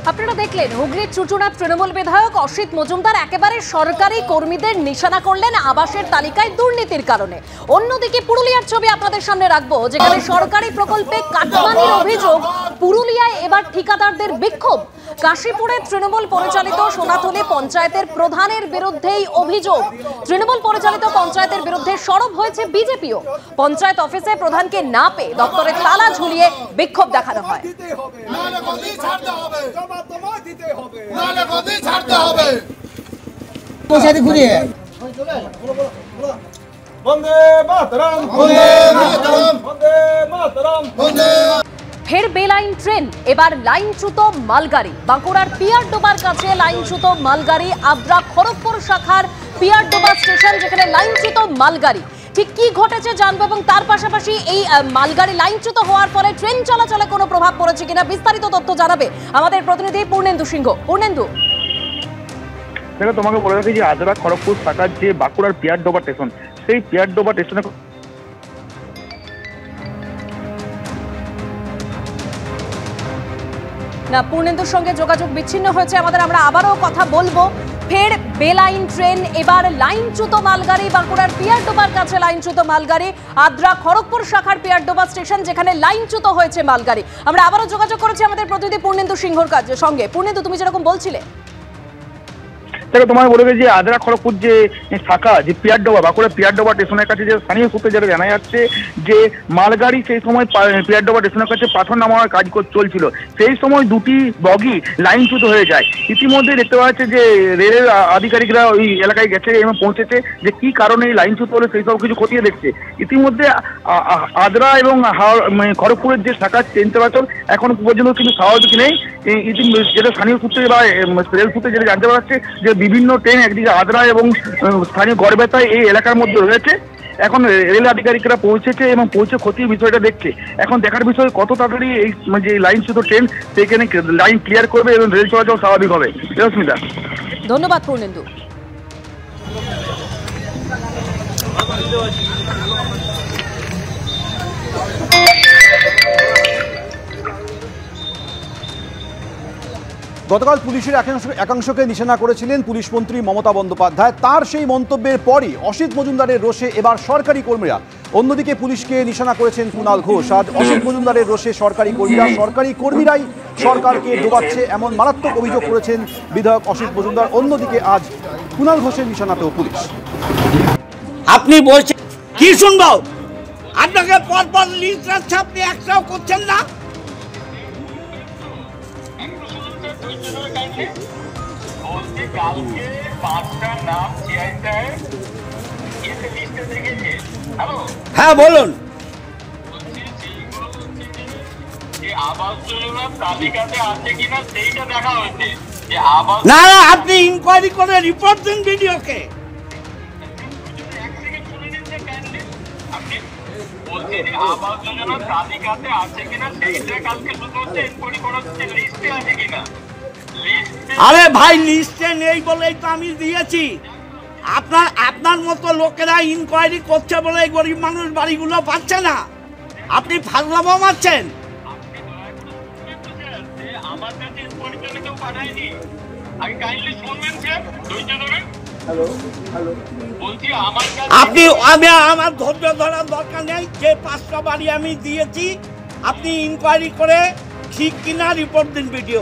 আপনারা দেখলেন হুগলির চুচুড়ার তৃণমূল বিধায়ক অসিত মজুমদার একেবারে সরকারি কর্মীদের নিশানা করলেন আবাসের তালিকায় দুর্নীতির কারণে। অন্যদিকে পুরুলিয়ার ছবি আপনাদের সামনে রাখবো, যেখানে সরকারি প্রকল্পে কাটমানির অভিযোগ। পুরুলিয়ায় এবার ঠিকাদারদের বিক্ষোভ। কাশীপুরের তৃণমূল পরিচালিত সোনাতলী পঞ্চায়েতের প্রধানের বিরুদ্ধেই অভিযোগ। তৃণমূল পরিচালিত পঞ্চায়েতের বিরুদ্ধে সরব হয়েছে বিজেপিও। পঞ্চায়েত অফিসে প্রধানকে না পেয়ে দপ্তরের তালা ঝুলিয়ে বিক্ষোভ দেখানো হয়। ফের বেলাইন ট্রেন, এবার লাইনচ্যুত মালগাড়ি। বাঁকুড়ার পিয়ারডোবার কাছে লাইনচ্যুত মালগাড়ি। আদ্রা খড়গপুর শাখার পিয়ারডোবা স্টেশন, যেখানে লাইনচ্যুত মালগাড়ি। ঠিক কি ঘটেছে জানবো, এবং তার পাশাপাশি এই মালগাড়ি লাইনচ্যুত হওয়ার ফলে ট্রেন চলাচলে কোনো প্রভাব পড়েছে কিনা বিস্তারিত তথ্য জানাবে আমাদের প্রতিনিধি পূর্ণেন্দু সিংহ। পূর্ণেন্দু, দেখো তোমাকে বলে রাখি যে আদ্রা খড়গপুর শাখার যে বাঁকুড়ার পিয়ারডোবা স্টেশন, সেই পিয়ারডোবা স্টেশনে না, পূর্ণেন্দুর সঙ্গে যোগাযোগ বিচ্ছিন্ন হয়েছে আমাদের। আমরা আবারও কথা বলবো। ফের বেলাইন ট্রেন, এবার লাইনচ্যুত মালগাড়ি। বাঁকুড়ার পিয়ারডোবার কাছে লাইনচ্যুত মালগাড়ি। আদ্রা খড়গপুর শাখার পিয়ারডোবা স্টেশন, যেখানে লাইনচ্যুত হয়েছে মালগাড়ি। আমরা আবারও যোগাযোগ করেছি আমাদের প্রতিনিধি পূর্ণেন্দু সিংহর সঙ্গে। পূর্ণেন্দু, তুমি যেরকম বলছিলে, দেখো তোমাকে বলে যে আদ্রা খড়গপুর যে শাখা, যে পিয়ারডোবা, বাঁকুড়া পিয়ারডোবা স্টেশনের কাছে যে স্থানীয় সূত্রে যেটা জানা যাচ্ছে যে মালগাড়ি সেই সময় পিয়ারডোবা স্টেশনের কাছে পাথর নামানোর কাজ চলছিল। সেই সময় দুটি বগি লাইনচ্যুত হয়ে যায়। ইতিমধ্যে দেখতে পাওয়া যাচ্ছে যে রেলের আধিকারিকরা ওই এলাকায় গেছে এবং পৌঁছেছে, যে কি কারণে এই লাইনচ্যুত হলে সেই সব কিছু খতিয়ে দেখছে। ইতিমধ্যে আদ্রা এবং খড়গপুরের যে শাখা ট্রেন চলাচল এখন পর্যন্ত কিন্তু স্বাভাবিক নেই। যেটা স্থানীয় সূত্রে বা রেল সূত্রে যেটা জানতে পারছে যে বিভিন্ন ট্রেন একদিকে আদ্রা এবং স্থানীয় গড়বেতায় এই এলাকার মধ্যে রয়েছে। এখন রেল আধিকারিকরা পৌঁছেছে এবং পৌঁছে খতিয়ে বিষয়টা দেখছে। এখন দেখার বিষয় কত তাড়াতাড়ি এই যে লাইনচ্যুত ট্রেন সেখানে লাইন ক্লিয়ার করবে এবং রেল চলাচল স্বাভাবিক হবে। রশ্মিতা, ধন্যবাদ পূর্ণেন্দু। গতকাল পুলিশের একাংশকে নিশানা করেছিলেন পুলিশ মন্ত্রী মমতা বন্দ্যোপাধ্যায়। তার সেই মন্তব্যের পরই অসিত মজুমদারের রোষে এবার সরকারি কর্মীরা। অন্যদিকে পুলিশকে নিশানা করেছেন কুণাল ঘোষ। আজ অসিত মজুমদারের রোষে সরকারি কর্মীরাই সরকারকে ডোবাচ্ছে, এমন মারাত্মক অভিযোগ করেছেন বিধায়ক অসিত মজুমদার। অন্যদিকে আজ কুণাল ঘোষের নিশানাতেও পুলিশ। আপনি বলছেন কি শুনবো? আপনাকে পরপর লিস্ট রাখছে, আপনি একটাও করছেন না। হ্যাঁ বলুন। না না, আপনি ইনকোয়ারি করে রিপোর্ট দিন ভিডিওকে। আরে ভাই, লিস্টে নেই বলেই তো আমি দিয়েছি। আপনার মতো লোকেরা ইনকোয়ারি করছে বলে গরিব মানুষ বাড়িগুলো পাচ্ছে না। আপনি ফাজলামো মারছেন। আমার ধৈর্য ধরার দরকার নেই। যে 5টা বাড়ি আমি দিয়েছি, আপনি ইনকোয়ারি করে ঠিক কিনা রিপোর্ট দিন ভিডিও।